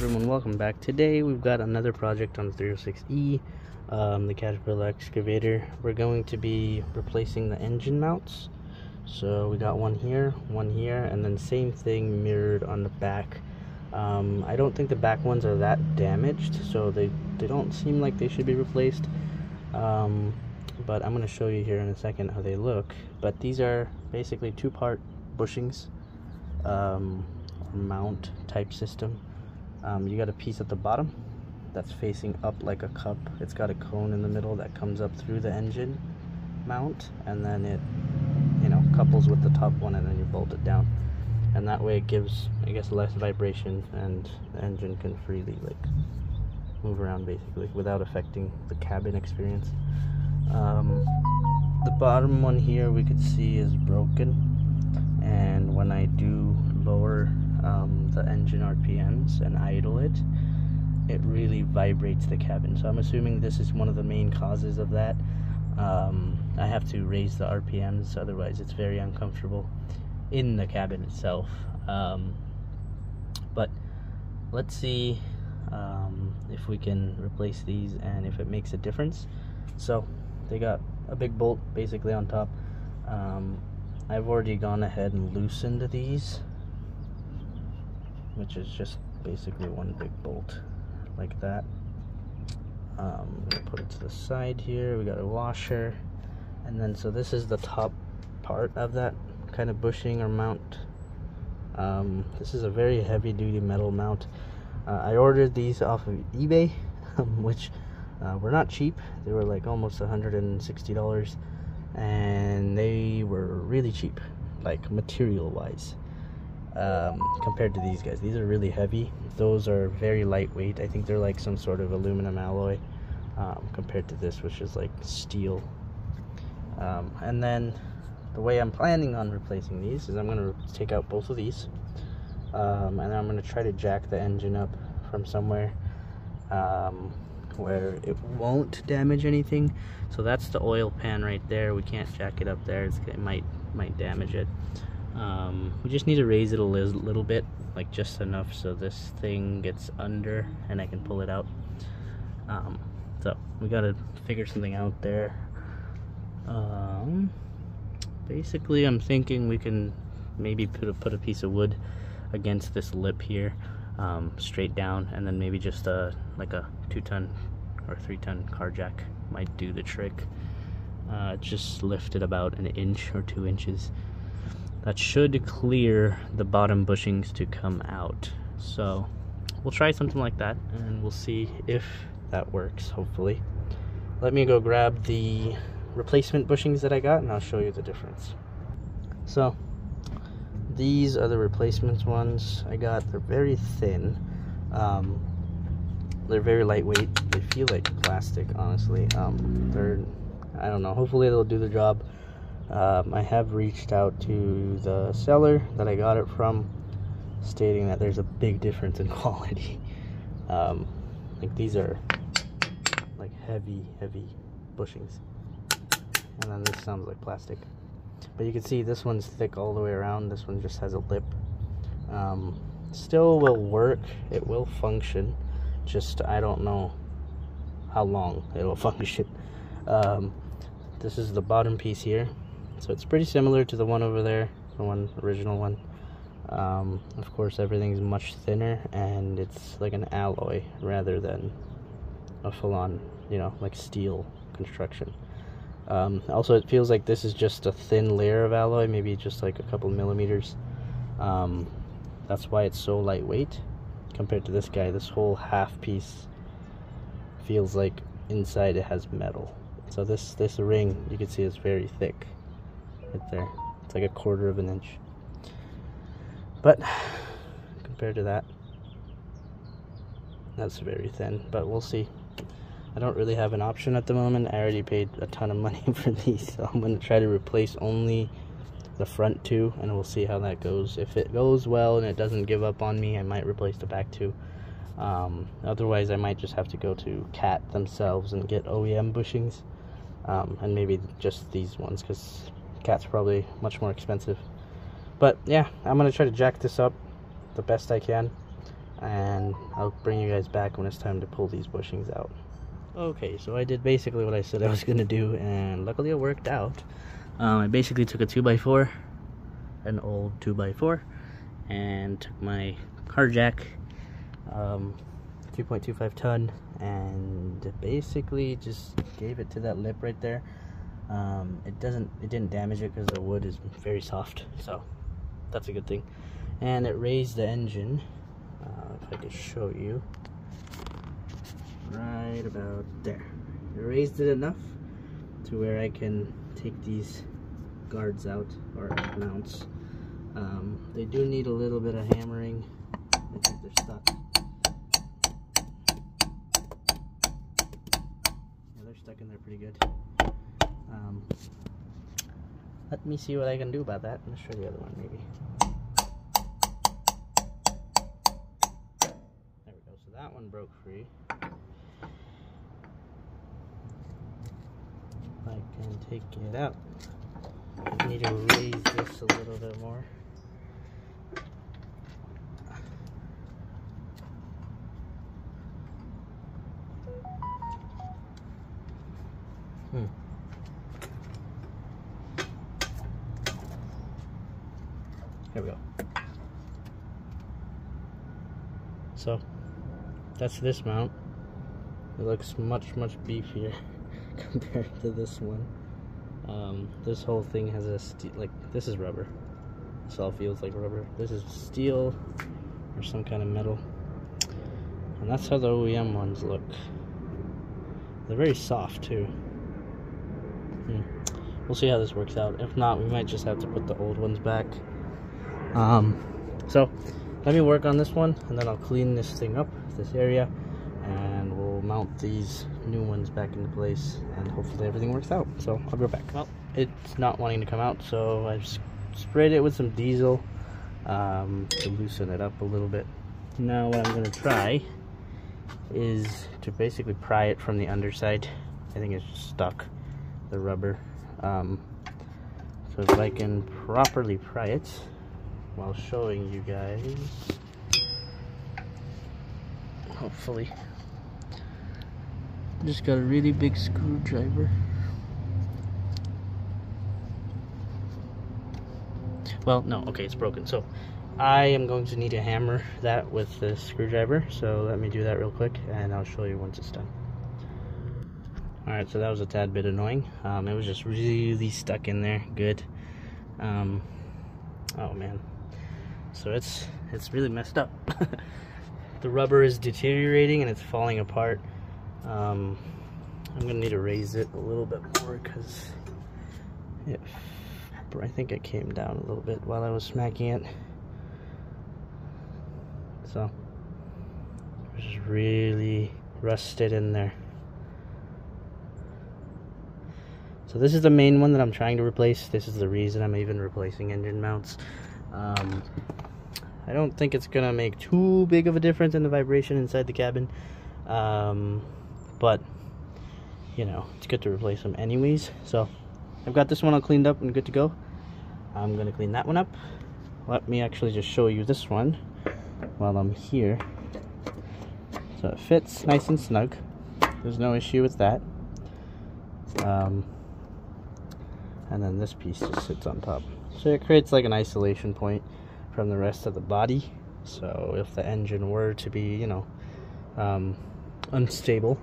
everyone, welcome back. Today we've got another project on the 306E, the Caterpillar excavator. We're going to be replacing the engine mounts. So we got one here, and then same thing mirrored on the back. I don't think the back ones are that damaged, so they don't seem like they should be replaced. But I'm going to show you here in a second how they look. But these are basically two-part bushings, mount type system. You got a piece at the bottom that's facing up like a cup. It's got a cone in the middle that comes up through the engine mount, and then it, couples with the top one, and then you bolt it down. And that way it gives, I guess, less vibration, and the engine can freely move around basically without affecting the cabin experience. The bottom one here we could see is broken, and when I do lower the engine RPMs and idle it, it really vibrates the cabin. So I'm assuming this is one of the main causes of that. I have to raise the RPMs, otherwise it's very uncomfortable in the cabin itself. But let's see if we can replace these and if it makes a difference. So they got a big bolt basically on top. I've already gone ahead and loosened these, which is just basically one big bolt like that. I'm gonna put it to the side here. We got a washer, and then so this is the top part of that kind of bushing or mount. This is a very heavy duty metal mount. I ordered these off of eBay, which were not cheap. They were like almost $160, and they were really cheap, like material wise, compared to these guys. These are really heavy. Those are very lightweight. I think they're like some sort of aluminum alloy, compared to this, which is like steel. And then the way I'm planning on replacing these is I'm going to take out both of these, and then I'm going to try to jack the engine up from somewhere where it won't damage anything. So that's the oil pan right there. We can't jack it up there. It might damage it. We just need to raise it a little bit, like just enough so this thing gets under and I can pull it out. So we gotta figure something out there. Basically I'm thinking we can maybe put a piece of wood against this lip here, straight down, and then maybe just like a 2-ton or 3-ton car jack might do the trick. Just lift it about an inch or 2 inches. That should clear the bottom bushings to come out. So we'll try something like that, and we'll see if that works, hopefully. Let me go grab the replacement bushings that I got, and I'll show you the difference. So these are the replacement ones I got. They're very thin. They're very lightweight. They feel like plastic, honestly. I don't know, hopefully they'll do the job. I have reached out to the seller that I got it from, stating that there's a big difference in quality. Like these are like heavy bushings, and then this sounds like plastic. But you can see this one's thick all the way around. This one just has a lip. Still will work. It will function. Just I don't know how long it'll function. This is the bottom piece here. So it's pretty similar to the one over there, the original one. Of course, everything's much thinner, and it's like an alloy rather than a full-on, like steel construction. Also, it feels like this is just a thin layer of alloy, maybe just like a couple millimeters. That's why it's so lightweight compared to this guy. This whole half piece feels like inside it has metal. So this ring, you can see, is very thick right there. It's like a 1/4 of an inch. But compared to that, that's very thin. But we'll see. I don't really have an option at the moment. I already paid a ton of money for these, so I'm going to try to replace only the front two, and we'll see how that goes. If it goes well and it doesn't give up on me, I might replace the back two. Otherwise, I might just have to go to Cat themselves and get OEM bushings, and maybe just these ones, because Cat's probably much more expensive. But yeah, I'm gonna try to jack this up the best I can. and I'll bring you guys back when it's time to pull these bushings out. Okay, so I did basically what I said I was gonna do, and luckily it worked out. I basically took a 2x4, an old 2x4, and took my car jack, 2.25 ton, and basically just gave it to that lip right there. It didn't damage it because the wood is very soft, so that's a good thing. And it raised the engine, if I could show you, right about there. It raised it enough to where I can take these guards out, or mounts. They do need a little bit of hammering. I think they're stuck. Yeah, they're stuck in there pretty good. Let me see what I can do about that. Let's try the other one maybe. There we go. So that one broke free. I can take it out. I need to raise this a little bit more. There we go. So that's this mount. It looks much beefier compared to this one. This whole thing has a steel, like, this is rubber. This all feels like rubber. This is steel or some kind of metal. And that's how the OEM ones look. They're very soft too. We'll see how this works out. If not, we might just have to put the old ones back. So let me work on this one, and then I'll clean this thing up, this area, and we'll mount these new ones back into place, and hopefully everything works out. So I'll go back. Well, it's not wanting to come out, so I've sprayed it with some diesel to loosen it up a little bit. Now what I'm going to try is to basically pry it from the underside. I think it's just stuck, the rubber. So if I can properly pry it while showing you guys, hopefully. Just got a really big screwdriver. Well, no, okay, it's broken. So I am going to need to hammer that with the screwdriver. So let me do that real quick, and I'll show you once it's done. Alright, so that was a tad bit annoying. It was just really stuck in there. Good. Oh man. So it's really messed up. The rubber is deteriorating and it's falling apart. I'm gonna need to raise it a little bit more because I think it came down a little bit while I was smacking it. So it's just really rusted in there. So this is the main one that I'm trying to replace. This is the reason I'm even replacing engine mounts. I don't think it's gonna make too big of a difference in the vibration inside the cabin, but you know, it's good to replace them anyways. So I've got this one all cleaned up and good to go. I'm gonna clean that one up. Let me actually just show you this one while I'm here. So it fits nice and snug. There's no issue with that. And then this piece just sits on top. So it creates like an isolation point from the rest of the body. So if the engine were to be, you know, unstable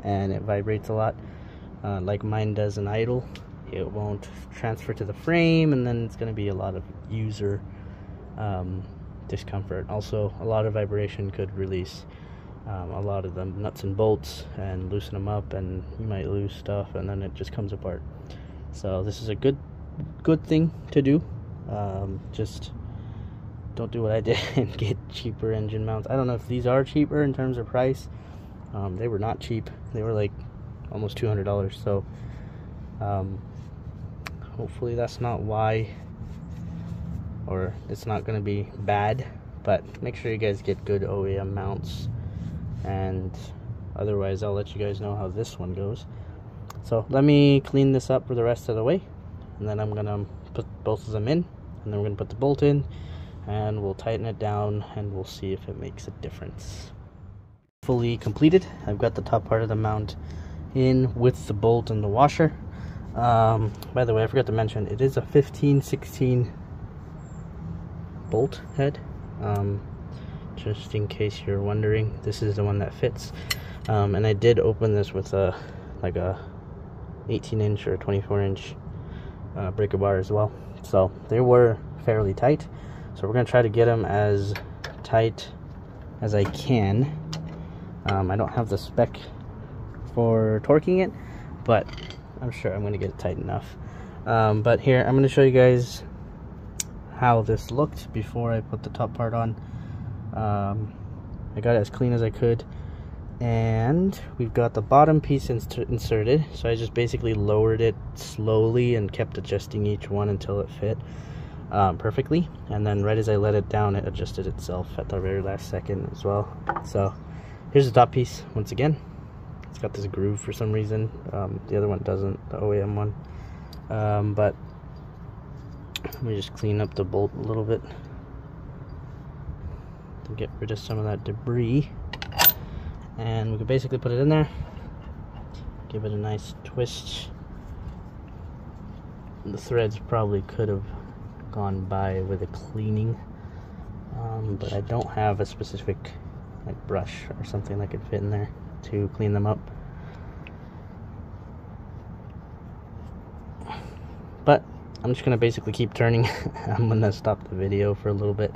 and it vibrates a lot, like mine does in idle, it won't transfer to the frame, and then it's going to be a lot of user discomfort. Also, a lot of vibration could release a lot of the nuts and bolts and loosen them up, and you might lose stuff, and then it just comes apart. So this is a good thing to do. Just don't do what I did and get cheaper engine mounts. I don't know if these are cheaper in terms of price. They were not cheap. They were like almost $200. So hopefully that's not why, or it's not going to be bad. But make sure you guys get good OEM mounts, and otherwise I'll let you guys know how this one goes. So let me clean this up for the rest of the way, and then I'm gonna put both of them in, and then we're gonna put the bolt in, and we'll tighten it down and we'll see if it makes a difference. Fully completed. I've got the top part of the mount in with the bolt and the washer. By the way, I forgot to mention, it is a 15-16 bolt head. Just in case you're wondering, this is the one that fits. And I did open this with a 18-inch or 24-inch breaker bar as well. So they were fairly tight. So we're gonna try to get them as tight as I can. I don't have the spec for torquing it, but I'm sure I'm gonna get it tight enough. But here, I'm gonna show you guys how this looked before I put the top part on. I got it as clean as I could, and we've got the bottom piece inserted. So I just basically lowered it slowly and kept adjusting each one until it fit perfectly, and then right as I let it down, it adjusted itself at the very last second as well. So here's the top piece once again. It's got this groove for some reason. The other one doesn't, the OEM one. But let me just clean up the bolt a little bit to get rid of some of that debris. And we can basically put it in there, give it a nice twist. The threads probably could have gone by with a cleaning, but I don't have a specific brush or something that could fit in there to clean them up. But I'm just gonna basically keep turning. I'm gonna stop the video for a little bit,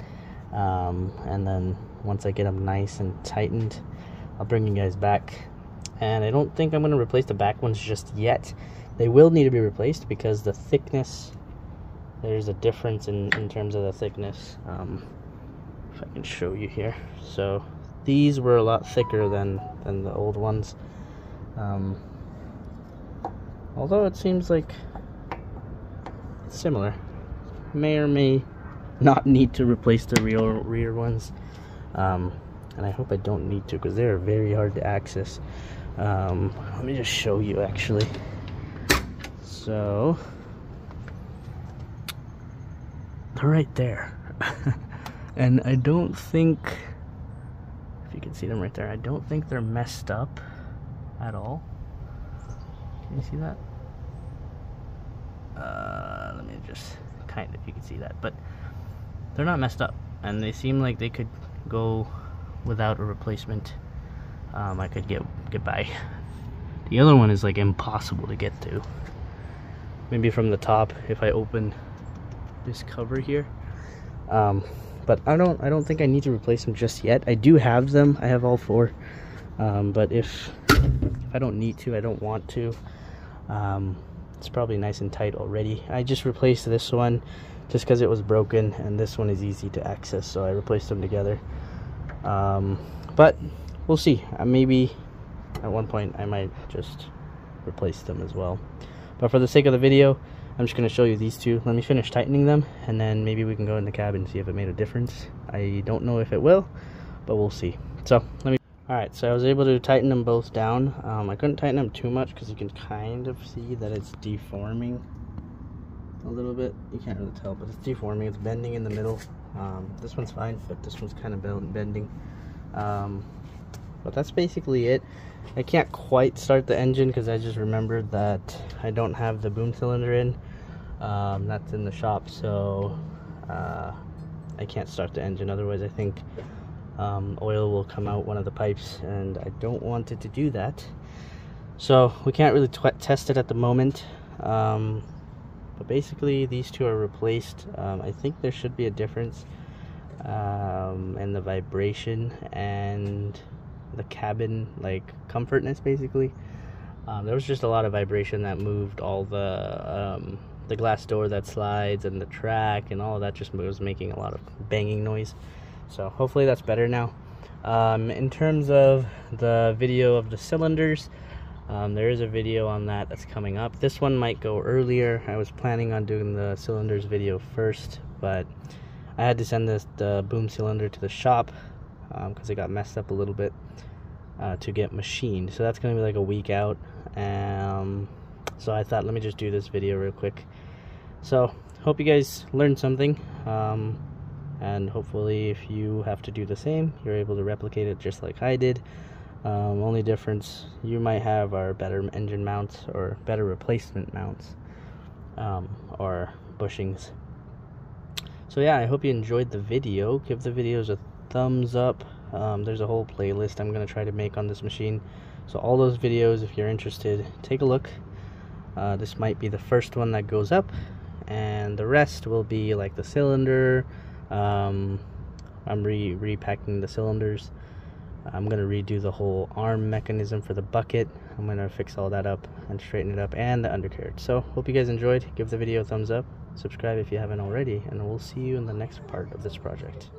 and then once I get them nice and tightened, I'll bring you guys back. And I don't think I'm gonna replace the back ones just yet. They will need to be replaced because the thickness, there's a difference in terms of the thickness. If I can show you here. So these were a lot thicker than the old ones. Although it seems like it's similar. May or may not need to replace the rear ones. And I hope I don't need to, because they're very hard to access. Let me just show you actually. So they're right there. And I don't think, if you can see them right there, I don't think they're messed up at all. Can you see that? Let me just kind of, if you can see that, but they're not messed up, and they seem like they could go without a replacement. I could get by. The other one is like impossible to get to. Maybe from the top if I open this cover here. But I don't think I need to replace them just yet. I do have them. I have all four. But if I don't need to, I don't want to. It's probably nice and tight already. I just replaced this one just because it was broken, and this one is easy to access, so I replaced them together. But we'll see. Maybe at one point I might just replace them as well. But for the sake of the video, I'm just going to show you these two. Let me finish tightening them, and then maybe we can go in the cabin and see if it made a difference. I don't know if it will, but we'll see. So let me. Alright, so I was able to tighten them both down. I couldn't tighten them too much because you can kind of see that it's deforming a little bit. You can't really tell, but it's deforming. It's bending in the middle. This one's fine, but this one's kind of bending. But that's basically it. I can't quite start the engine because I just remembered that I don't have the boom cylinder in. That's in the shop, so I can't start the engine. Otherwise, I think oil will come out one of the pipes, and I don't want it to do that. So we can't really test it at the moment. But basically, these two are replaced. I think there should be a difference in the vibration and the cabin comfortness. Basically, there was just a lot of vibration that moved all the glass door that slides and the track and all of that just was making a lot of banging noise. So hopefully that's better now. In terms of the video of the cylinders, there is a video on that's coming up. This one might go earlier. I was planning on doing the cylinders video first, but I had to send the boom cylinder to the shop because it got messed up a little bit to get machined. So that's going to be like a week out. So I thought, let me just do this video real quick. So hope you guys learned something. and hopefully if you have to do the same, you're able to replicate it just like I did. Only difference you might have are better engine mounts or better replacement mounts, or bushings. So yeah, I hope you enjoyed the video. Give the videos a thumbs up. There's a whole playlist I'm going to try to make on this machine, so all those videos, if you're interested, take a look. This might be the first one that goes up, and the rest will be like the cylinder. I'm repacking the cylinders. I'm going to redo the whole arm mechanism for the bucket. I'm going to fix all that up and straighten it up, and the undercarriage. So hope you guys enjoyed. Give the video a thumbs up, subscribe if you haven't already, and we'll see you in the next part of this project.